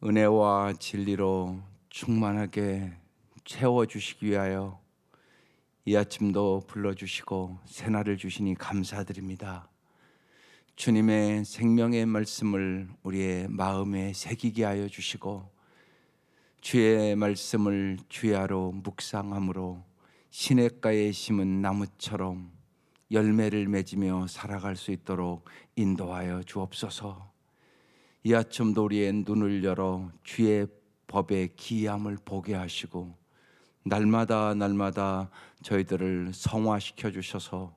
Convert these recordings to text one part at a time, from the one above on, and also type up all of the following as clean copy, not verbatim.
은혜와 진리로 충만하게 채워주시기 위하여 이 아침도 불러주시고 새날을 주시니 감사드립니다. 주님의 생명의 말씀을 우리의 마음에 새기게 하여 주시고 주의 말씀을 주야로 묵상함으로 시냇가에 심은 나무처럼 열매를 맺으며 살아갈 수 있도록 인도하여 주옵소서. 이 아침도 우리의 눈을 열어 주의 법의 기이함을 보게 하시고 날마다 저희들을 성화시켜 주셔서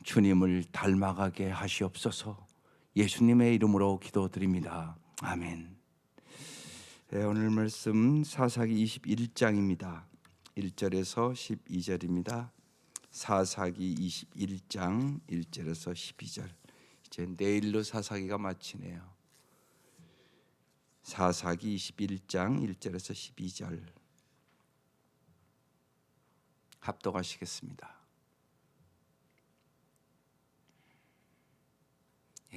주님을 닮아가게 하시옵소서. 예수님의 이름으로 기도드립니다. 아멘. 오늘 말씀 사사기 21장입니다. 1절에서 12절입니다. 사사기 21장 1절에서 12절. 이제 내일로 사사기가 마치네요. 사사기 21장 1절에서 12절 합독하시겠습니다.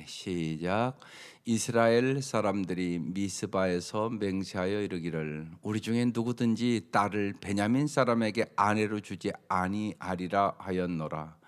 시작. 이스라엘 사람들이 미스바에서 맹세하여 이르기를 우리 중에 누구든지 딸을 베냐민 사람에게 아내로 주지 아니하리라 하였노라.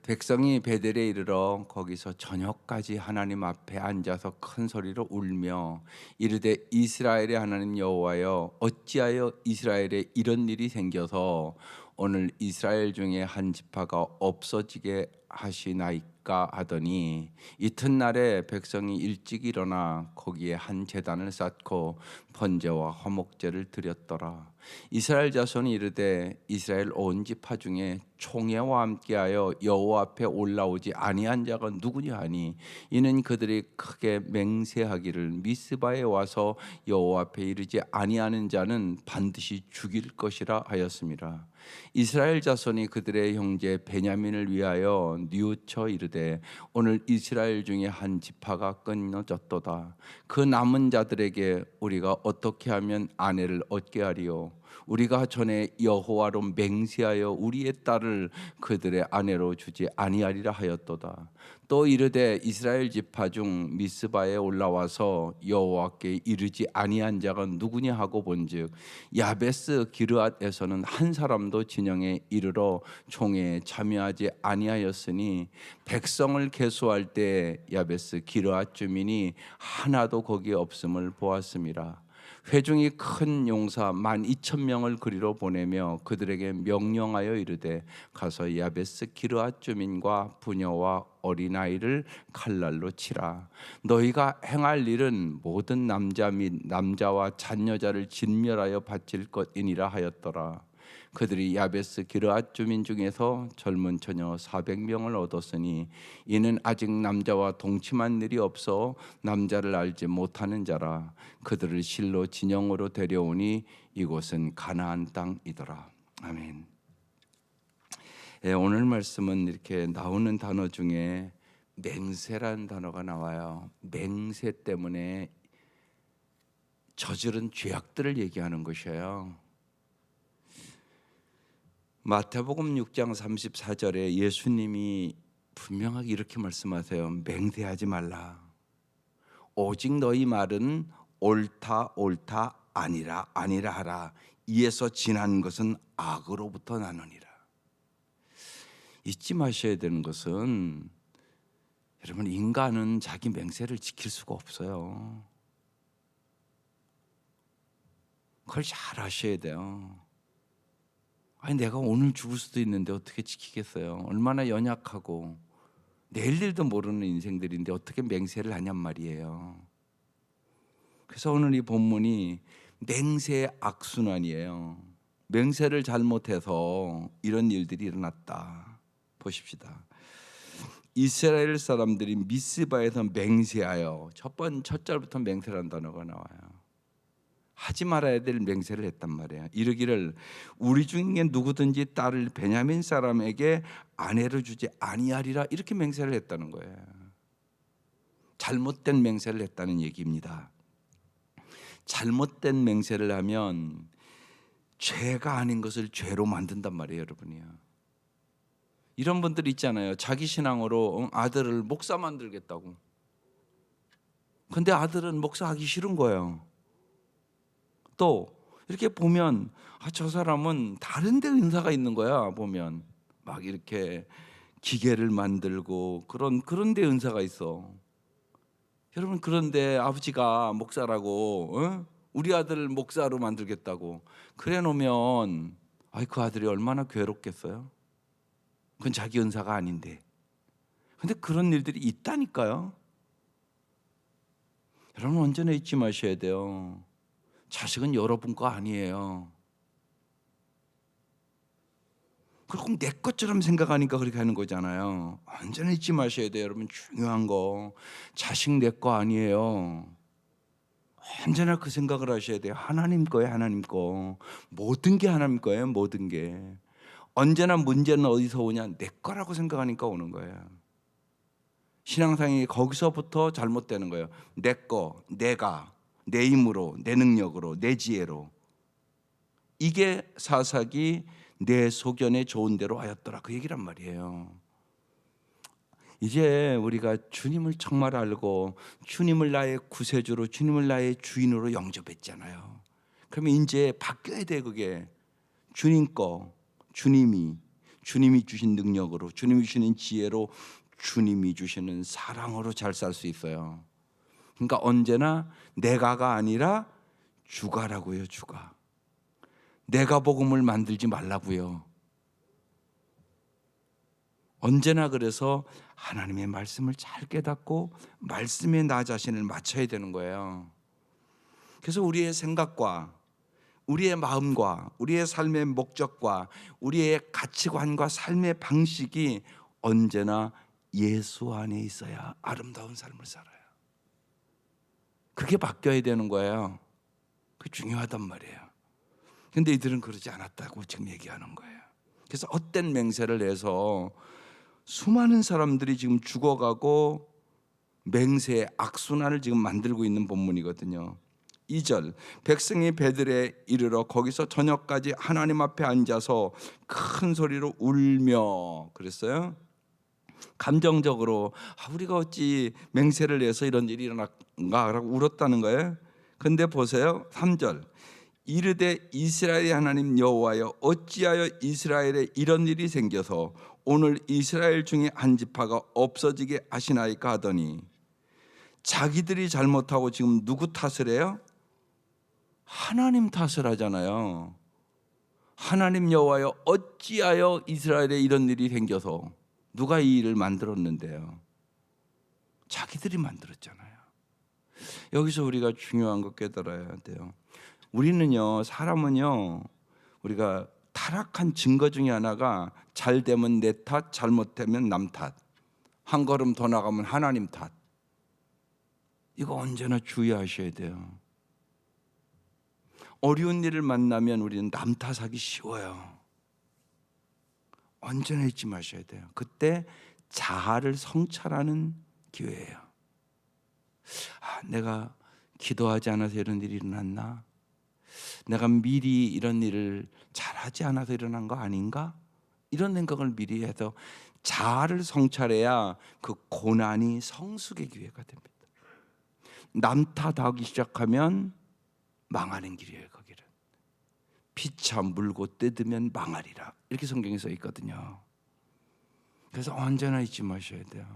백성이 베델에 이르러 거기서 저녁까지 하나님 앞에 앉아서 큰 소리로 울며 이르되 이스라엘의 하나님 여호와여 어찌하여 이스라엘에 이런 일이 생겨서 오늘 이스라엘 중에 한 지파가 없어지게 하시나이까 하더니 이튿날에 백성이 일찍 일어나 거기에 한 제단을 쌓고 번제와 화목제를 드렸더라. 이스라엘 자손이 이르되 이스라엘 온 지파 중에 총회와 함께하여 여호와 앞에 올라오지 아니한 자가 누구냐 하니 이는 그들이 크게 맹세하기를 미스바에 와서 여호와 앞에 이르지 아니하는 자는 반드시 죽일 것이라 하였습니다. 이스라엘 자손이 그들의 형제 베냐민을 위하여 뉘우쳐 이르되 오늘 이스라엘 중에 한 지파가 끊어졌도다. 그 남은 자들에게 우리가 어떻게 하면 아내를 얻게 하리요? 우리가 전에 여호와로 맹세하여 우리의 딸을 그들의 아내로 주지 아니하리라 하였도다. 또 이르되 이스라엘 지파 중 미스바에 올라와서 여호와께 이르지 아니한 자가 누구냐 하고 본즉 야베스 기르앗에서는 한 사람도 진영에 이르러 총회에 참여하지 아니하였으니 백성을 계수할 때 야베스 기르앗 주민이 하나도 거기에 없음을 보았습니다. 회중이 큰 용사 12,000명을 그리로 보내며 그들에게 명령하여 이르되 가서 야베스 기르앗 주민과 부녀와 어린아이를 칼날로 치라. 너희가 행할 일은 모든 남자 및 남자와 잔여자를 진멸하여 바칠 것이니라 하였더라. 그들이 야베스 기르앗 주민 중에서 젊은 처녀 400명을 얻었으니 이는 아직 남자와 동침한 일이 없어 남자를 알지 못하는 자라. 그들을 실로 진영으로 데려오니 이곳은 가나안 땅이더라. 아멘. 오늘 말씀은 이렇게 나오는 단어 중에 맹세라는 단어가 나와요. 맹세 때문에 저지른 죄악들을 얘기하는 것이에요. 마태복음 6장 34절에 예수님이 분명하게 이렇게 말씀하세요. 맹세하지 말라. 오직 너희 말은 옳다 아니라 하라. 이에서 지난 것은 악으로부터 나느니라. 잊지 마셔야 되는 것은 여러분, 인간은 자기 맹세를 지킬 수가 없어요. 그걸 잘 아셔야 돼요. 아니, 내가 오늘 죽을 수도 있는데 어떻게 지키겠어요? 얼마나 연약하고 내일 일도 모르는 인생들인데 어떻게 맹세를 하냔 말이에요. 그래서 오늘 이 본문이 맹세의 악순환이에요. 맹세를 잘못해서 이런 일들이 일어났다. 보십시다. 이스라엘 사람들이 미스바에서 맹세하여 첫 절부터 맹세라는 단어가 나와요. 하지 말아야 될 맹세를 했단 말이에요. 이르기를 우리 중에 누구든지 딸을 베냐민 사람에게 아내로 주지 아니하리라. 이렇게 맹세를 했다는 거예요. 잘못된 맹세를 했다는 얘기입니다. 잘못된 맹세를 하면 죄가 아닌 것을 죄로 만든단 말이에요, 여러분이요. 이런 분들 있잖아요. 자기 신앙으로 아들을 목사 만들겠다고. 근데 아들은 목사하기 싫은 거예요. 또 이렇게 보면 저 사람은 다른 데 은사가 있는 거야. 보면 막 이렇게 기계를 만들고 그런 데 은사가 있어. 여러분, 그런데 아버지가 목사라고 우리 아들 목사로 만들겠다고 그래 놓으면 그 아들이 얼마나 괴롭겠어요. 그건 자기 은사가 아닌데. 근데 그런 일들이 있다니까요. 여러분, 언제나 잊지 마셔야 돼요. 자식은 여러분 거 아니에요. 그럼 내 것처럼 생각하니까 그렇게 하는 거잖아요. 언제나 잊지 마셔야 돼요. 여러분, 중요한 거 자식 내 거 아니에요. 언제나 그 생각을 하셔야 돼요. 하나님 거예요. 하나님 거. 모든 게 하나님 거예요. 모든 게. 언제나 문제는 어디서 오냐? 내 거라고 생각하니까 오는 거예요. 신앙생활이 거기서부터 잘못되는 거예요. 내 거, 내가, 내 힘으로, 내 능력으로, 내 지혜로. 이게 사사기 내 소견에 좋은 대로 하였더라, 그 얘기란 말이에요. 이제 우리가 주님을 정말 알고 주님을 나의 구세주로, 주님을 나의 주인으로 영접했잖아요. 그러면 이제 바뀌어야 돼. 그게 주님 거, 주님이 주신 능력으로, 주님이 주시는 지혜로, 주님이 주시는 사랑으로 잘 살 수 있어요. 그러니까 언제나 내가가 아니라 주가라고요. 주가. 내가 복음을 만들지 말라고요. 언제나 그래서 하나님의 말씀을 잘 깨닫고 말씀에 나 자신을 맞춰야 되는 거예요. 그래서 우리의 생각과 우리의 마음과 우리의 삶의 목적과 우리의 가치관과 삶의 방식이 언제나 예수 안에 있어야 아름다운 삶을 살아요. 그게 바뀌어야 되는 거예요. 그게 중요하단 말이에요. 근데 이들은 그러지 않았다고 지금 얘기하는 거예요. 그래서 헛된 맹세를 내서 수많은 사람들이 지금 죽어가고 맹세의 악순환을 지금 만들고 있는 본문이거든요. 2절, 백성이 베들에 이르러 거기서 저녁까지 하나님 앞에 앉아서 큰 소리로 울며 그랬어요. 감정적으로 우리가 어찌 맹세를 내서 이런 일이 일어날까라고 울었다는 거예요. 근데 보세요. 3절, 이르되 이스라엘의 하나님 여호와여, 어찌하여 이스라엘에 이런 일이 생겨서 오늘 이스라엘 중에 한 지파가 없어지게 하시나이까 하더니, 자기들이 잘못하고 지금 누구 탓을 해요? 하나님 탓을 하잖아요. 하나님 여호와여, 어찌하여 이스라엘에 이런 일이 생겨서. 누가 이 일을 만들었는데요? 자기들이 만들었잖아요. 여기서 우리가 중요한 거 깨달아야 돼요. 우리는요, 사람은요, 우리가 타락한 증거 중에 하나가 잘 되면 내 탓, 잘못되면 남 탓, 한 걸음 더 나가면 하나님 탓. 이거 언제나 주의하셔야 돼요. 어려운 일을 만나면 우리는 남 탓하기 쉬워요. 언제나 잊지 마셔야 돼요. 그때 자아를 성찰하는 기회예요. 내가 기도하지 않아서 이런 일이 일어났나? 내가 미리 이런 일을 잘하지 않아서 일어난 거 아닌가? 이런 생각을 미리 해서 자아를 성찰해야 그 고난이 성숙의 기회가 됩니다. 남 탓하기 시작하면 망하는 길이에요. 거기는 피차 물고 뜯으면 망하리라, 이렇게 성경에 써 있거든요. 그래서 언제나 잊지 마셔야 돼요.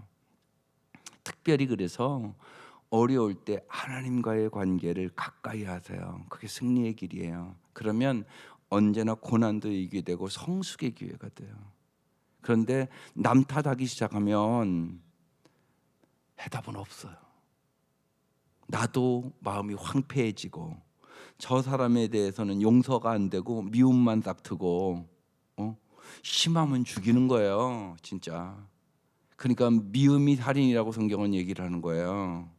특별히 그래서 어려울 때 하나님과의 관계를 가까이 하세요. 그게 승리의 길이에요. 그러면 언제나 고난도 이기게 되고 성숙의 기회가 돼요. 그런데 남 탓하기 시작하면 해답은 없어요. 나도 마음이 황폐해지고 저 사람에 대해서는 용서가 안 되고 미움만 닥트고 심하면 죽이는 거예요. 진짜. 그러니까 미움이 살인이라고 성경은 얘기를 하는 거예요.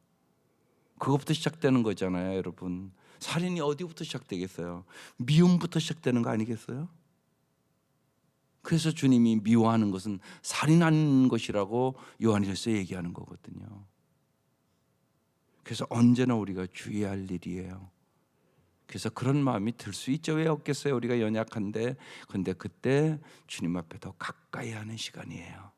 그것부터 시작되는 거잖아요, 여러분. 살인이 어디부터 시작되겠어요? 미움부터 시작되는 거 아니겠어요? 그래서 주님이 미워하는 것은 살인하는 것이라고 요한일서 얘기하는 거거든요. 그래서 언제나 우리가 주의할 일이에요. 그래서 그런 마음이 들 수 있죠. 왜 없겠어요? 우리가 연약한데. 근데 그때 주님 앞에 더 가까이 하는 시간이에요.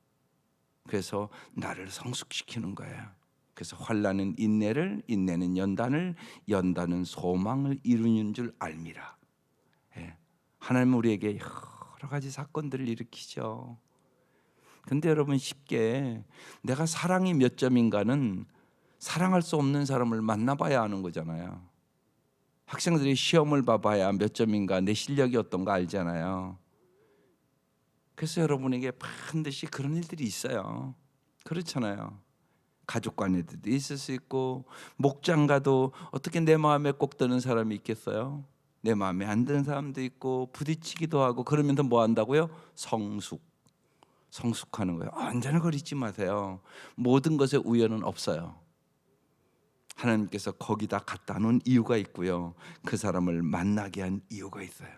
그래서 나를 성숙시키는 거예요. 그래서 환난은 인내를, 인내는 연단을, 연단은 소망을 이루는 줄 알미라. 예. 하나님 우리에게 여러 가지 사건들을 일으키죠. 근데 여러분 쉽게 내가 사랑이 몇 점인가는 사랑할 수 없는 사람을 만나봐야 아는 거잖아요. 학생들이 시험을 봐봐야 몇 점인가 내 실력이 어떤가 알잖아요. 그래서 여러분에게 반드시 그런 일들이 있어요. 그렇잖아요. 가족 관계들도 있을 수 있고, 목장 가도 어떻게 내 마음에 꼭 드는 사람이 있겠어요? 내 마음에 안 드는 사람도 있고, 부딪히기도 하고. 그러면서 뭐 한다고요? 성숙하는 거예요. 언제나 그걸 잊지 마세요. 모든 것에 우연은 없어요. 하나님께서 거기다 갖다 놓은 이유가 있고요, 그 사람을 만나게 한 이유가 있어요.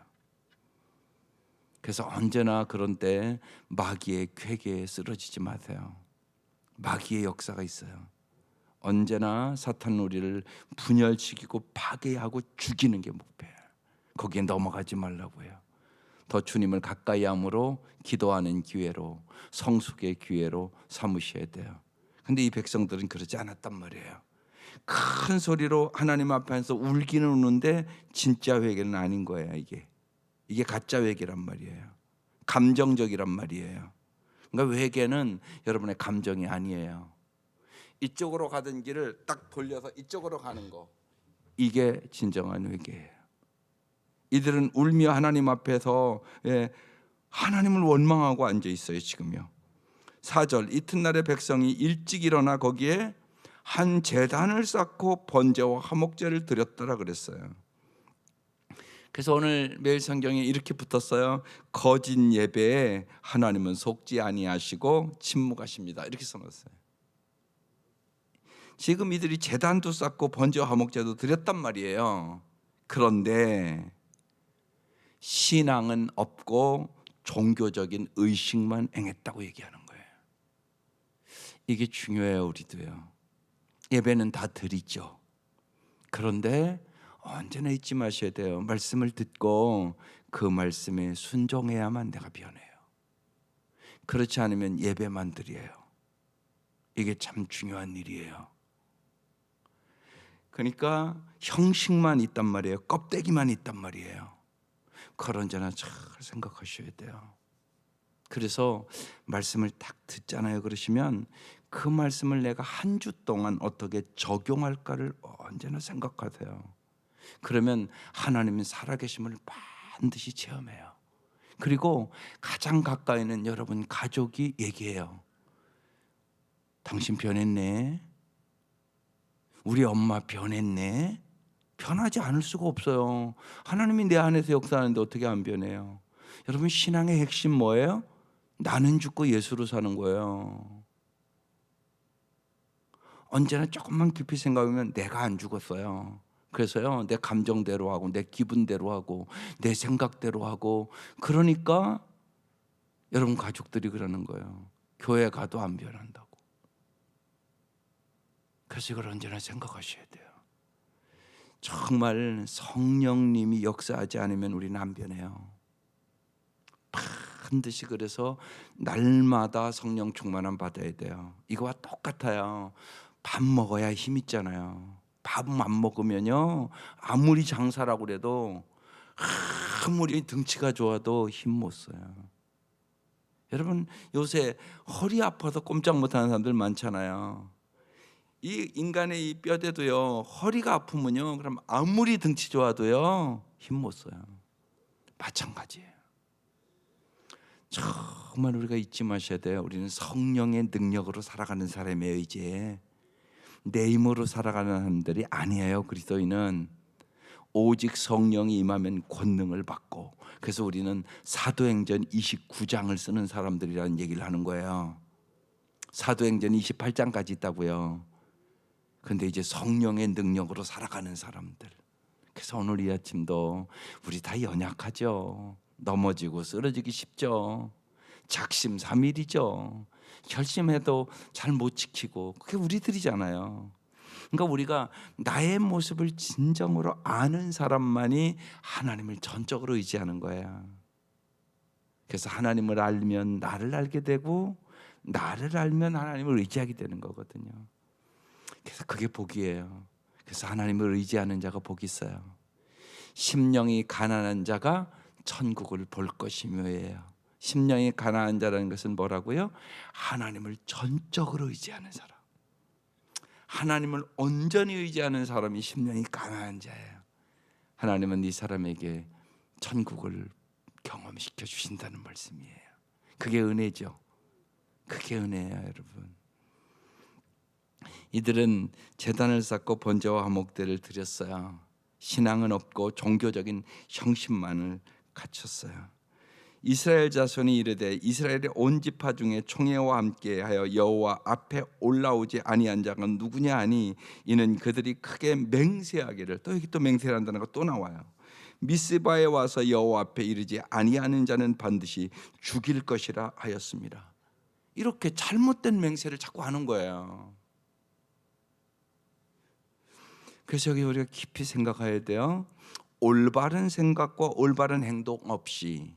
그래서 언제나 그런 때 마귀의 궤계에 쓰러지지 마세요. 마귀의 역사가 있어요. 언제나 사탄은 우리를 분열시키고 파괴하고 죽이는 게 목표예요. 거기에 넘어가지 말라고요. 더 주님을 가까이 함으로 기도하는 기회로, 성숙의 기회로 삼으셔야 돼요. 근데 이 백성들은 그러지 않았단 말이에요. 큰 소리로 하나님 앞에서 울기는 우는데 진짜 회개는 아닌 거예요. 이게 가짜 회개란 말이에요. 감정적이란 말이에요. 그러니까 회개는 여러분의 감정이 아니에요. 이쪽으로 가던 길을 딱 돌려서 이쪽으로 가는 거, 이게 진정한 회개예요. 이들은 울며 하나님 앞에서 하나님을 원망하고 앉아 있어요. 지금요. 4절, 이튿날에 백성이 일찍 일어나 거기에 한 제단을 쌓고 번제와 화목제를 드렸더라 그랬어요. 그래서 오늘 매일 성경에 이렇게 붙었어요. 거짓 예배에 하나님은 속지 아니하시고 침묵하십니다. 이렇게 써놨어요. 지금 이들이 제단도 쌓고 번제와 화목제도 드렸단 말이에요. 그런데 신앙은 없고 종교적인 의식만 행했다고 얘기하는 거예요. 이게 중요해요. 우리도요. 예배는 다 드리죠. 그런데 언제나 잊지 마셔야 돼요. 말씀을 듣고 그 말씀에 순종해야만 내가 변해요. 그렇지 않으면 예배만 드려요. 이게 참 중요한 일이에요. 그러니까 형식만 있단 말이에요. 껍데기만 있단 말이에요. 그걸 언제나 잘 생각하셔야 돼요. 그래서 말씀을 딱 듣잖아요. 그러시면 그 말씀을 내가 한 주 동안 어떻게 적용할까를 언제나 생각하세요. 그러면 하나님의 살아계심을 반드시 체험해요. 그리고 가장 가까이 있는 여러분 가족이 얘기해요. 당신 변했네. 우리 엄마 변했네. 변하지 않을 수가 없어요. 하나님이 내 안에서 역사하는데 어떻게 안 변해요? 여러분 신앙의 핵심 뭐예요? 나는 죽고 예수로 사는 거예요. 언제나 조금만 깊이 생각하면 내가 안 죽었어요. 그래서요, 내 감정대로 하고 내 기분대로 하고 내 생각대로 하고, 그러니까 여러분 가족들이 그러는 거예요. 교회 가도 안 변한다고. 그래서 이걸 언제나 생각하셔야 돼요. 정말 성령님이 역사하지 않으면 우리는 안 변해요. 반드시 그래서 날마다 성령 충만함 받아야 돼요. 이거와 똑같아요. 밥 먹어야 힘 있잖아요. 밥 안 먹으면요, 아무리 장사라고 그래도, 아무리 등치가 좋아도 힘 못 써요. 여러분 요새 허리 아파서 꼼짝 못하는 사람들 많잖아요. 이 인간의 이 뼈대도요, 허리가 아프면요, 그럼 아무리 등치 좋아도요 힘 못 써요. 마찬가지예요. 정말 우리가 잊지 마셔야 돼요. 우리는 성령의 능력으로 살아가는 사람이에요. 이제 내 힘으로 살아가는 사람들이 아니에요. 그리스도인은 오직 성령이 임하면 권능을 받고, 그래서 우리는 사도행전 29장을 쓰는 사람들이라는 얘기를 하는 거예요. 사도행전 28장까지 있다고요. 근데 이제 성령의 능력으로 살아가는 사람들. 그래서 오늘 이 아침도 우리 다 연약하죠. 넘어지고 쓰러지기 쉽죠. 작심삼일이죠. 결심해도 잘 못 지키고, 그게 우리들이잖아요. 그러니까 우리가 나의 모습을 진정으로 아는 사람만이 하나님을 전적으로 의지하는 거야. 그래서 하나님을 알면 나를 알게 되고, 나를 알면 하나님을 의지하게 되는 거거든요. 그래서 그게 복이에요. 그래서 하나님을 의지하는 자가 복이 있어요. 심령이 가난한 자가 천국을 볼 것이며예요. 심령이 가난한 자라는 것은 뭐라고요? 하나님을 전적으로 의지하는 사람. 하나님을 온전히 의지하는 사람이 심령이 가난한 자예요. 하나님은 이 사람에게 천국을 경험시켜 주신다는 말씀이에요. 그게 은혜죠. 그게 은혜예요, 여러분. 이들은 제단을 쌓고 번제와 화목제를 드렸어요. 신앙은 없고 종교적인 형식만을 갖췄어요. 이스라엘 자손이 이르되 이스라엘의 온 지파 중에 총회와 함께하여 여호와 앞에 올라오지 아니한 자가 누구냐 하니 이는 그들이 크게 맹세하기를, 또 여기 또 맹세한다는 거 또 나와요. 미스바에 와서 여호와 앞에 이르지 아니하는 자는 반드시 죽일 것이라 하였습니다. 이렇게 잘못된 맹세를 자꾸 하는 거예요. 그래서 여기 우리가 깊이 생각해야 돼요. 올바른 생각과 올바른 행동 없이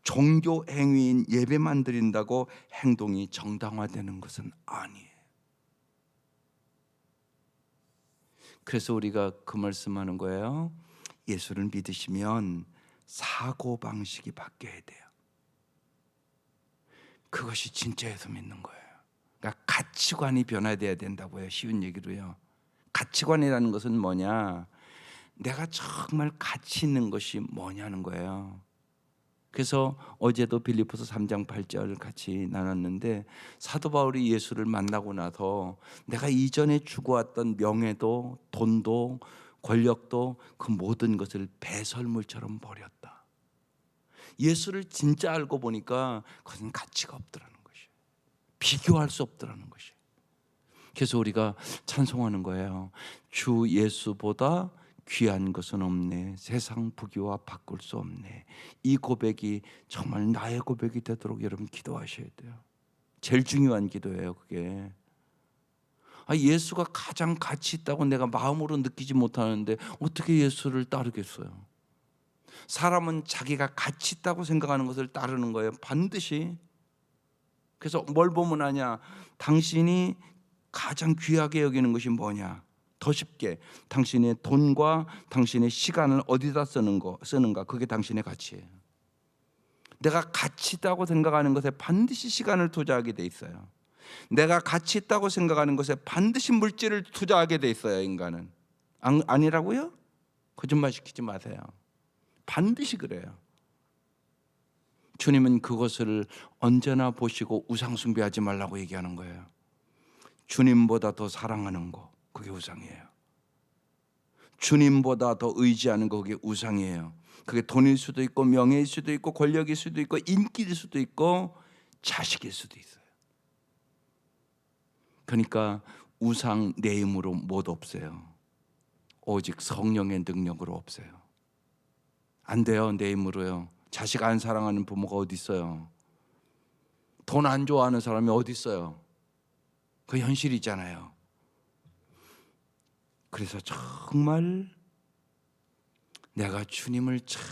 종교 행위인 예배만 드린다고 행동이 정당화되는 것은 아니에요. 그래서 우리가 그 말씀하는 거예요. 예수를 믿으시면 사고방식이 바뀌어야 돼요. 그것이 진짜 예수 믿는 거예요. 그러니까 가치관이 변화돼야 된다고요. 쉬운 얘기로요. 가치관이라는 것은 뭐냐? 내가 정말 가치 있는 것이 뭐냐는 거예요. 그래서 어제도 빌립보서 3장 8절 같이 나눴는데, 사도 바울이 예수를 만나고 나서 내가 이전에 추구했던 명예도 돈도 권력도 그 모든 것을 배설물처럼 버렸다. 예수를 진짜 알고 보니까 그것은 가치가 없더라는 것이에요. 비교할 수 없더라는 것이에요. 그래서 우리가 찬송하는 거예요. 주 예수보다 귀한 것은 없네. 세상 부귀와 바꿀 수 없네. 이 고백이 정말 나의 고백이 되도록 여러분 기도하셔야 돼요. 제일 중요한 기도예요, 그게. 예수가 가장 가치 있다고 내가 마음으로 느끼지 못하는데 어떻게 예수를 따르겠어요? 사람은 자기가 가치 있다고 생각하는 것을 따르는 거예요, 반드시. 그래서 뭘 보면 아냐? 당신이 가장 귀하게 여기는 것이 뭐냐? 더 쉽게, 당신의 돈과 당신의 시간을 어디다 쓰는가, 그게 당신의 가치예요. 내가 가치 있다고 생각하는 것에 반드시 시간을 투자하게 돼 있어요. 내가 가치 있다고 생각하는 것에 반드시 물질을 투자하게 돼 있어요, 인간은. 아니라고요? 거짓말 시키지 마세요. 반드시 그래요. 주님은 그것을 언제나 보시고 우상 숭배하지 말라고 얘기하는 거예요. 주님보다 더 사랑하는 거, 그게 우상이에요. 주님보다 더 의지하는 거, 그게 우상이에요. 그게 돈일 수도 있고 명예일 수도 있고 권력일 수도 있고 인기일 수도 있고 자식일 수도 있어요. 그러니까 우상 내 힘으로 못 없애요. 오직 성령의 능력으로 없애요. 안 돼요, 내 힘으로요. 자식 안 사랑하는 부모가 어디 있어요? 돈 안 좋아하는 사람이 어디 있어요? 그 현실이잖아요. 그래서 정말 내가 주님을 잘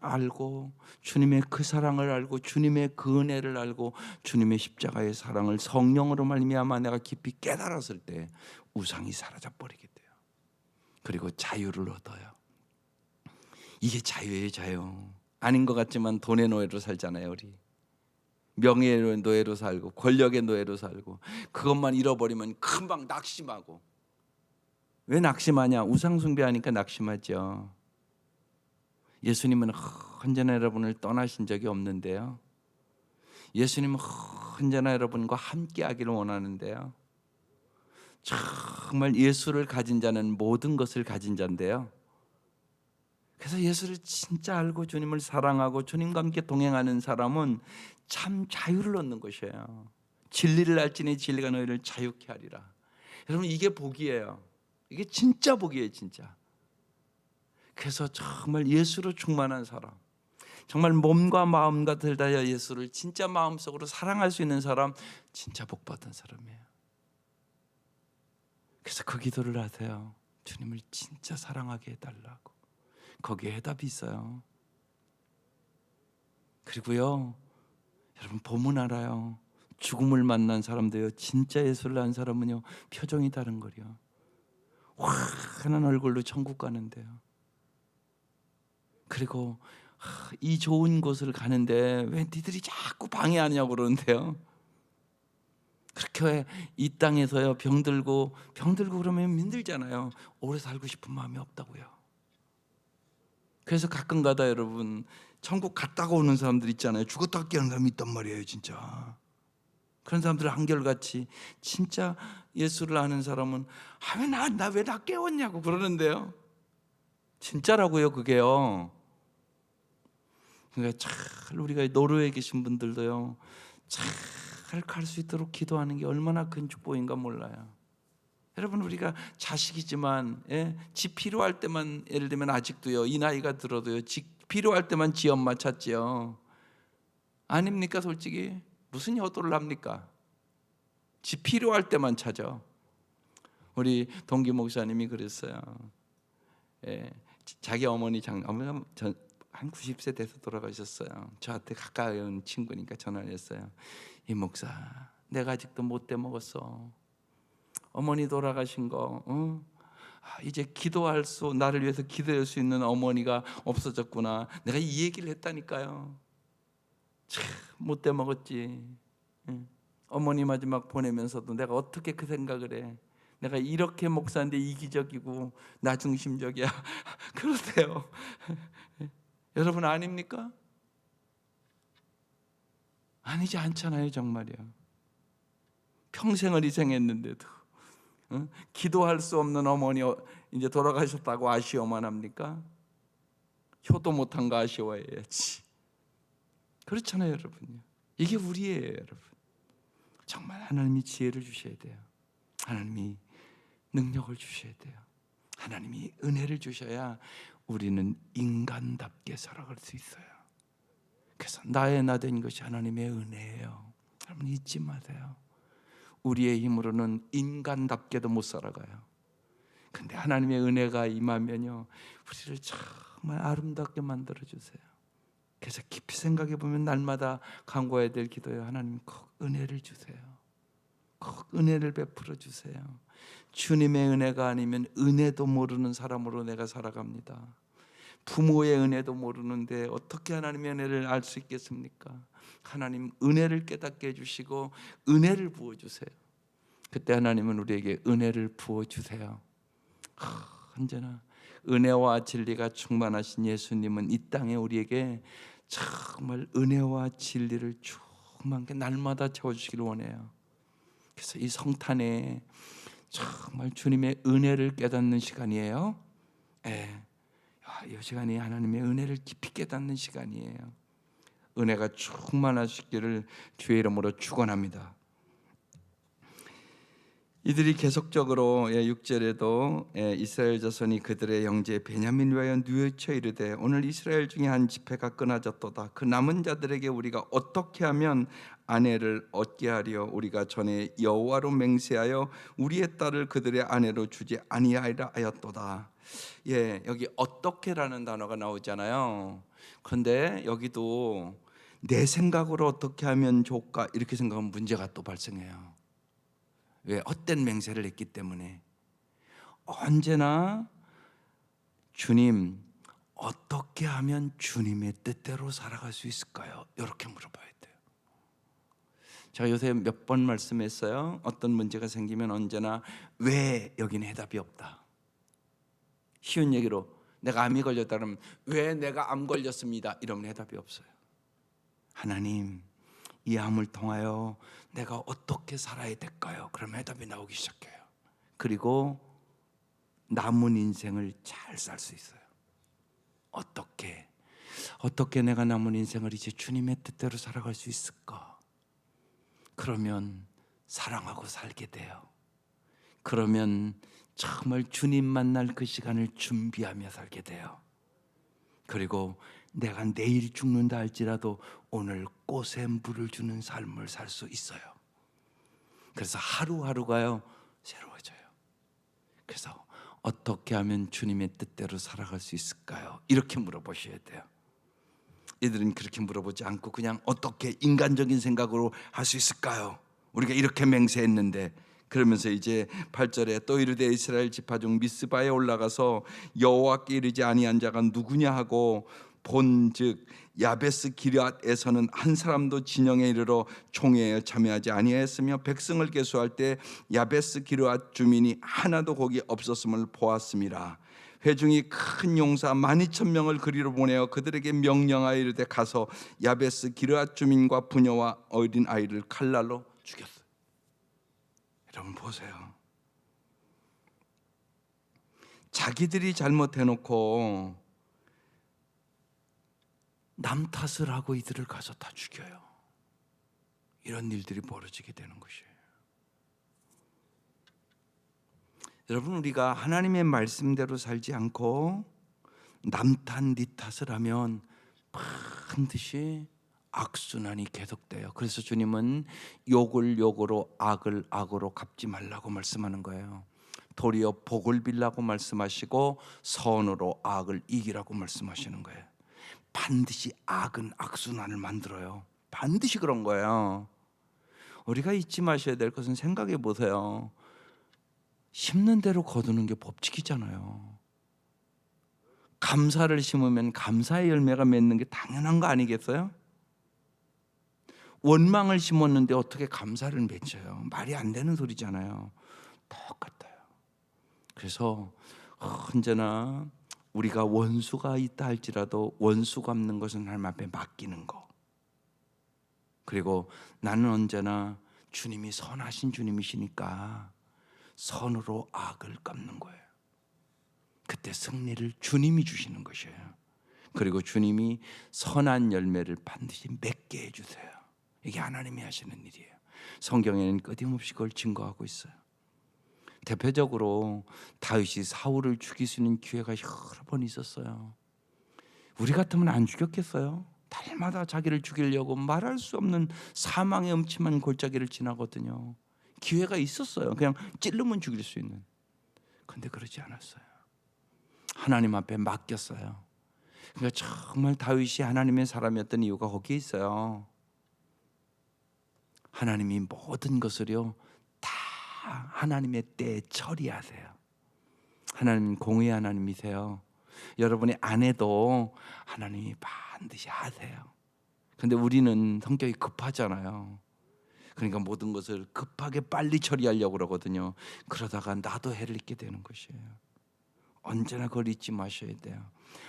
알고 주님의 그 사랑을 알고 주님의 그 은혜를 알고 주님의 십자가의 사랑을 성령으로 말미암아 내가 깊이 깨달았을 때 우상이 사라져 버리게 돼요. 그리고 자유를 얻어요. 이게 자유예요, 자유. 아닌 것 같지만 돈의 노예로 살잖아요, 우리. 명예의 노예로 살고 권력의 노예로 살고 그것만 잃어버리면 금방 낙심하고. 왜 낙심하냐? 우상 숭배하니까 낙심하죠. 예수님은 언제나 여러분을 떠나신 적이 없는데요. 예수님은 언제나 여러분과 함께 하기를 원하는데요. 정말 예수를 가진 자는 모든 것을 가진 자인데요. 그래서 예수를 진짜 알고 주님을 사랑하고 주님과 함께 동행하는 사람은 참 자유를 얻는 것이에요. 진리를 알지니 진리가 너희를 자유케 하리라. 여러분, 이게 복이에요. 이게 진짜 복이에요, 진짜. 그래서 정말 예수로 충만한 사람, 정말 몸과 마음과 들다여 예수를 진짜 마음속으로 사랑할 수 있는 사람, 진짜 복받은 사람이에요. 그래서 그 기도를 하세요. 주님을 진짜 사랑하게 해달라고. 거기에 해답이 있어요. 그리고요, 여러분 보면 알아요. 죽음을 만난 사람도요, 진짜 예수를 안 사람은요, 표정이 다른 거요. 환한 얼굴로 천국 가는데요. 그리고 이 좋은 곳을 가는데 왜 니들이 자꾸 방해하냐고 그러는데요. 그렇게 이 땅에서요 병들고 그러면 힘들잖아요. 오래 살고 싶은 마음이 없다고요. 그래서 가끔가다 여러분 천국 갔다가 오는 사람들 있잖아요. 죽었다 깨는 사람이 있단 말이에요, 진짜. 그런 사람들 한결같이 진짜 예수를 아는 사람은 왜 나 깨웠냐고 그러는데요. 진짜라고요, 그게요. 그러니까 잘 우리가 노르웨이에 계신 분들도요, 잘 갈 수 있도록 기도하는 게 얼마나 큰 축복인가 몰라요. 여러분, 우리가 자식이지만 집 필요할 때만, 예를 들면 아직도요, 이 나이가 들어도요, 집 필요할 때만 지 엄마 찾지요. 아닙니까? 솔직히 무슨 효도를 합니까? 집 필요할 때만 찾아. 우리 동기 목사님이 그랬어요. 자기 어머니 한 90세 돼서 돌아가셨어요. 저한테 가까운 친구니까 전화를 했어요. 이 목사, 내가 아직도 못돼 먹었어. 어머니 돌아가신 거, 이제 나를 위해서 기도할 수 있는 어머니가 없어졌구나. 내가 이 얘기를 했다니까요. 참 못돼 먹었지. 어머니 마지막 보내면서도 내가 어떻게 그 생각을 해? 내가 이렇게 목사인데 이기적이고 나 중심적이야. 그러세요. 여러분 아닙니까? 아니지 않잖아요, 정말이요. 평생을 희생했는데도 기도할 수 없는 어머니 이제 돌아가셨다고 아쉬워만 합니까? 효도 못한 거 아쉬워해야지. 그렇잖아요, 여러분요. 이게 우리예요, 여러분. 정말 하나님이 지혜를 주셔야 돼요. 하나님이 능력을 주셔야 돼요. 하나님이 은혜를 주셔야 우리는 인간답게 살아갈 수 있어요. 그래서 나의 나 된 것이 하나님의 은혜예요. 여러분 잊지 마세요. 우리의 힘으로는 인간답게도 못 살아가요. 근데 하나님의 은혜가 임하면요, 우리를 정말 아름답게 만들어 주세요. 그래서 깊이 생각해 보면 날마다 간구해야 될 기도예요. 하나님 꼭 은혜를 주세요. 꼭 은혜를 베풀어 주세요. 주님의 은혜가 아니면 은혜도 모르는 사람으로 내가 살아갑니다. 부모의 은혜도 모르는데 어떻게 하나님의 은혜를 알 수 있겠습니까? 하나님 은혜를 깨닫게 해주시고 은혜를 부어주세요. 그때 하나님은 우리에게 은혜를 부어주세요. 언제나 은혜와 진리가 충만하신 예수님은 이 땅에 우리에게 정말 은혜와 진리를 충만하게 날마다 채워주시기를 원해요. 그래서 이 성탄에 정말 주님의 은혜를 깨닫는 시간이에요. 이 시간이 하나님의 은혜를 깊이 깨닫는 시간이에요. 은혜가 충만하시기를 주의 이름으로 축원합니다. 이들이 계속적으로 6절에도 이스라엘 자손이 그들의 형제 베냐민을 위하여 뉘우쳐 이르되 오늘 이스라엘 중에 한 집회가 끊어졌도다. 그 남은 자들에게 우리가 어떻게 하면 아내를 얻게 하려 우리가 전에 여호와로 맹세하여 우리의 딸을 그들의 아내로 주지 아니하리라 하였도다. 여기 어떻게라는 단어가 나오잖아요. 그런데 여기도 내 생각으로 어떻게 하면 좋을까 이렇게 생각하면 문제가 또 발생해요. 왜? 헛된 맹세를 했기 때문에. 언제나 주님, 어떻게 하면 주님의 뜻대로 살아갈 수 있을까요? 이렇게 물어봐야 돼요. 제가 요새 몇 번 말씀했어요. 어떤 문제가 생기면 언제나 왜, 여기는 해답이 없다. 쉬운 얘기로 내가 암이 걸렸다 그러면 왜 내가 암 걸렸습니다 이러면 해답이 없어요. 하나님, 이 암을 통하여 내가 어떻게 살아야 될까요? 그럼 해답이 나오기 시작해요. 그리고 남은 인생을 잘 살 수 있어요. 어떻게 내가 남은 인생을 이제 주님의 뜻대로 살아갈 수 있을까? 그러면 사랑하고 살게 돼요. 그러면 정말 주님 만날 그 시간을 준비하며 살게 돼요. 그리고 내가 내일 죽는다 할지라도 오늘 꽃에 물을 주는 삶을 살 수 있어요. 그래서 하루하루가요 새로워져요. 그래서 어떻게 하면 주님의 뜻대로 살아갈 수 있을까요? 이렇게 물어보셔야 돼요. 이들은 그렇게 물어보지 않고 그냥 어떻게 인간적인 생각으로 할 수 있을까요? 우리가 이렇게 맹세했는데. 그러면서 이제 8절에 또 이르되 이스라엘 지파 중 미스바에 올라가서 여호와께 이르지 아니한 자가 누구냐 하고 본즉 야베스 기럇에서는 한 사람도 진영에 이르러 총회에 참여하지 아니하였으며 백성을 계수할 때 야베스 기럇 주민이 하나도 거기 없었음을 보았음이라. 회중이 큰 용사 12,000명을 그리로 보내어 그들에게 명령하여 이르되 가서 야베스 기럇 주민과 부녀와 어린 아이를 칼날로 죽였어요. 여러분 보세요. 자기들이 잘못해놓고 남 탓을 하고 이들을 가서 다 죽여요. 이런 일들이 벌어지게 되는 것이에요. 여러분, 우리가 하나님의 말씀대로 살지 않고 남 탓, 니 탓을 하면 반드시 악순환이 계속돼요. 그래서 주님은 욕을 욕으로 악을 악으로 갚지 말라고 말씀하는 거예요. 도리어 복을 빌라고 말씀하시고 선으로 악을 이기라고 말씀하시는 거예요. 반드시 악은 악순환을 만들어요. 반드시 그런 거예요. 우리가 잊지 마셔야 될 것은, 생각해 보세요. 심는 대로 거두는 게 법칙이잖아요. 감사를 심으면 감사의 열매가 맺는 게 당연한 거 아니겠어요? 원망을 심었는데 어떻게 감사를 맺어요? 말이 안 되는 소리잖아요. 똑같아요. 그래서 언제나 우리가 원수가 있다 할지라도 원수 갚는 것은 하나님 앞에 맡기는 거. 그리고 나는 언제나 주님이 선하신 주님이시니까 선으로 악을 갚는 거예요. 그때 승리를 주님이 주시는 것이에요. 그리고 주님이 선한 열매를 반드시 맺게 해주세요. 이게 하나님이 하시는 일이에요. 성경에는 끊임없이 그걸 증거하고 있어요. 대표적으로 다윗이 사울을 죽일 수 있는 기회가 여러 번 있었어요. 우리 같으면 안 죽였겠어요? 달마다 자기를 죽이려고 말할 수 없는 사망의 음침한 골짜기를 지나거든요. 기회가 있었어요. 그냥 찔르면 죽일 수 있는. 그런데 그러지 않았어요. 하나님 앞에 맡겼어요. 그러니까 정말 다윗이 하나님의 사람이었던 이유가 거기에 있어요. 하나님이 모든 것을요 다 하나님의 때에 처리하세요. 하나님 공의 하나님이세요. 여러분이 안 해도 하나님이 반드시 하세요. 근데 우리는 성격이 급하잖아요. 그러니까 모든 것을 급하게 빨리 처리하려고 그러거든요. 그러다가 나도 해를 입게 되는 것이에요. 언제나 그걸 잊지 마셔야 돼요.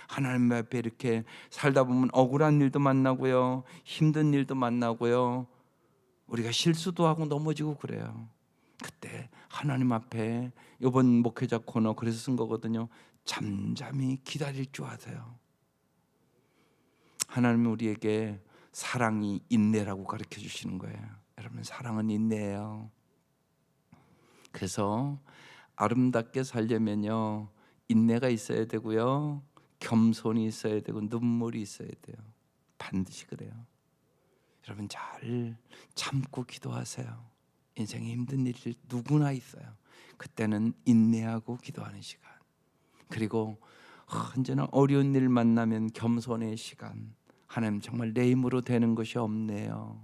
하나님 앞에 이렇게 살다 보면 억울한 일도 만나고요, 힘든 일도 만나고요, 우리가 실수도 하고 넘어지고 그래요. 그때 하나님 앞에, 이번 목회자 코너 그래서 쓴 거거든요. 잠잠히 기다릴 줄 아세요. 하나님은 우리에게 사랑이 인내라고 가르쳐 주시는 거예요. 여러분, 사랑은 인내예요. 그래서 아름답게 살려면요 인내가 있어야 되고요, 겸손이 있어야 되고, 눈물이 있어야 돼요. 반드시 그래요. 여러분, 잘 참고 기도하세요. 인생에 힘든 일이 누구나 있어요. 그때는 인내하고 기도하는 시간, 그리고 언제나 어려운 일 만나면 겸손의 시간. 하나님, 정말 내 힘으로 되는 것이 없네요.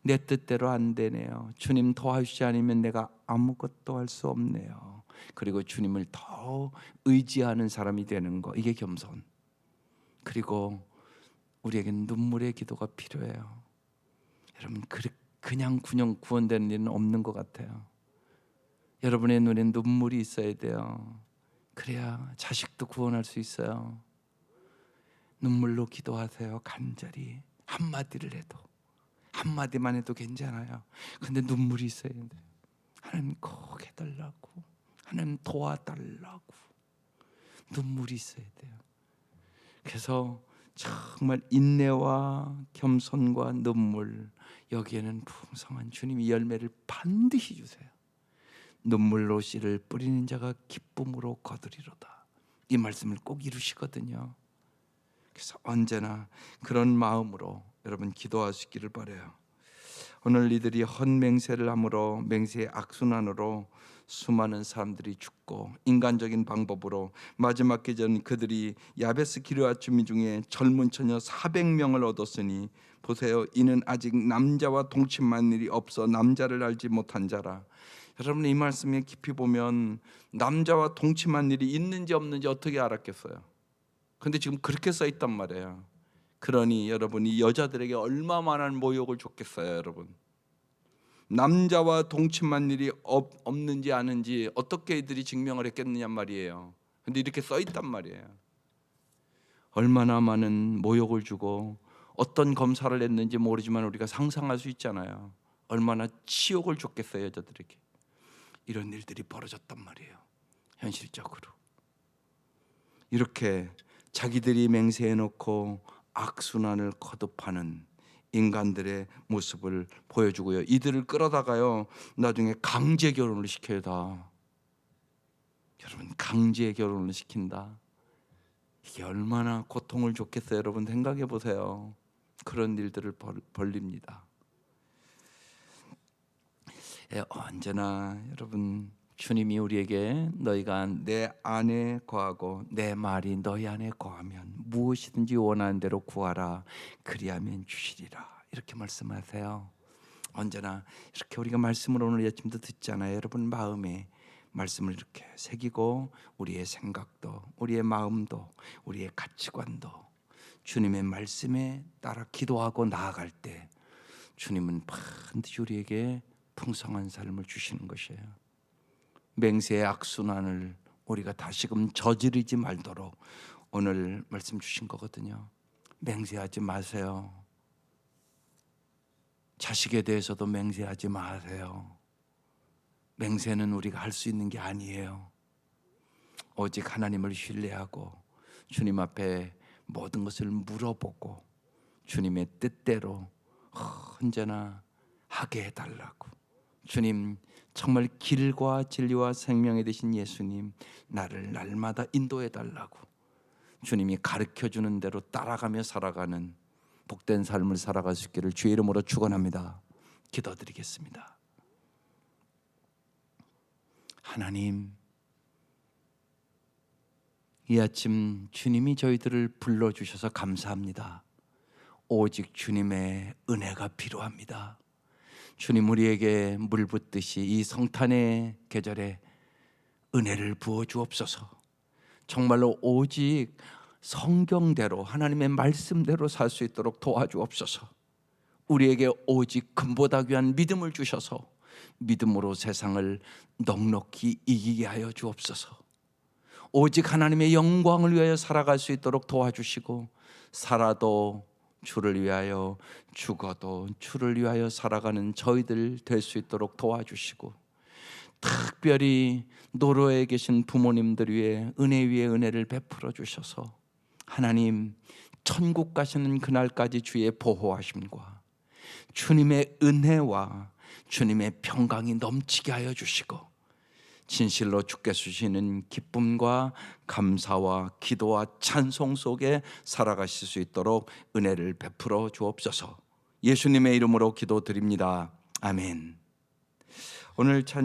내 뜻대로 안 되네요. 주님 도와주지 않으면 내가 아무것도 할 수 없네요. 그리고 주님을 더 의지하는 사람이 되는 거, 이게 겸손. 그리고 우리에겐 눈물의 기도가 필요해요. 여러분, 그냥 구원되는 일은 없는 것 같아요. 여러분의 눈에 눈물이 있어야 돼요. 그래야 자식도 구원할 수 있어요. 눈물로 기도하세요. 간절히 한마디를 해도, 한마디만 해도 괜찮아요. 근데 눈물이 있어야 돼요. 하나님 꼭 해달라고, 하나님 도와달라고 눈물이 있어야 돼요. 그래서 정말 인내와 겸손과 눈물, 여기에는 풍성한 주님이 열매를 반드시 주세요. 눈물로 씨를 뿌리는 자가 기쁨으로 거두리로다. 이 말씀을 꼭 이루시거든요. 그래서 언제나 그런 마음으로 여러분 기도하시기를 바라요. 오늘 이들이 헛맹세를 함으로 맹세의 악순환으로 수많은 사람들이 죽고 인간적인 방법으로 마지막 계전 그들이 야베스 기르앗 주민 중에 젊은 처녀 400명을 얻었으니 보세요. 이는 아직 남자와 동침한 일이 없어 남자를 알지 못한 자라. 여러분, 이 말씀에 깊이 보면 남자와 동침한 일이 있는지 없는지 어떻게 알았겠어요? 근데 지금 그렇게 써 있단 말이에요. 그러니 여러분이 여자들에게 얼마나 모욕을 줬겠어요. 여러분, 남자와 동침한 일이 없는지 아는지 어떻게 이들이 증명을 했겠느냐 말이에요. 근데 이렇게 써 있단 말이에요. 얼마나 많은 모욕을 주고 어떤 검사를 했는지 모르지만 우리가 상상할 수 있잖아요. 얼마나 치욕을 줬겠어요, 여자들에게. 이런 일들이 벌어졌단 말이에요. 현실적으로 이렇게 자기들이 맹세해놓고 악순환을 거듭하는 인간들의 모습을 보여주고요. 이들을 끌어다가요, 나중에 강제 결혼을 시켜요. 다. 여러분, 강제 결혼을 시킨다. 이게 얼마나 고통을 줬겠어요. 여러분, 생각해 보세요. 그런 일들을 벌립니다. 언제나 여러분, 주님이 우리에게 너희가 내 안에 거하고 내 말이 너희 안에 거하면 무엇이든지 원하는 대로 구하라 그리하면 주시리라, 이렇게 말씀하세요. 언제나 이렇게 우리가 말씀을 오늘 아침도 듣잖아요. 여러분 마음에 말씀을 이렇게 새기고 우리의 생각도 우리의 마음도 우리의 가치관도 주님의 말씀에 따라 기도하고 나아갈 때 주님은 반드시 우리에게 풍성한 삶을 주시는 것이에요. 맹세의 악순환을 우리가 다시금 저지르지 말도록 오늘 말씀 주신 거거든요. 맹세하지 마세요. 자식에 대해서도 맹세하지 마세요. 맹세는 우리가 할 수 있는 게 아니에요. 오직 하나님을 신뢰하고 주님 앞에 모든 것을 물어보고 주님의 뜻대로 언제나 하게 해달라고. 주님, 정말 길과 진리와 생명이 되신 예수님, 나를 날마다 인도해 달라고 주님이 가르쳐주는 대로 따라가며 살아가는 복된 삶을 살아갈 수 있기를 주의 이름으로 축원합니다. 기도드리겠습니다. 하나님, 이 아침 주님이 저희들을 불러주셔서 감사합니다. 오직 주님의 은혜가 필요합니다. 주님, 우리에게 물 붓듯이 이 성탄의 계절에 은혜를 부어 주옵소서. 정말로 오직 성경대로 하나님의 말씀대로 살 수 있도록 도와주옵소서. 우리에게 오직 금보다 귀한 믿음을 주셔서 믿음으로 세상을 넉넉히 이기게 하여 주옵소서. 오직 하나님의 영광을 위하여 살아갈 수 있도록 도와주시고, 살아도 주를 위하여 죽어도 주를 위하여 살아가는 저희들 될 수 있도록 도와주시고, 특별히 노로에 계신 부모님들 위해 은혜 위에 은혜를 베풀어 주셔서 하나님, 천국 가시는 그날까지 주의 보호하심과 주님의 은혜와 주님의 평강이 넘치게 하여 주시고, 진실로 주께 주시는 기쁨과 감사와 기도와 찬송 속에 살아가실 수 있도록 은혜를 베풀어 주옵소서. 예수님의 이름으로 기도드립니다. 아멘. 오늘 찬양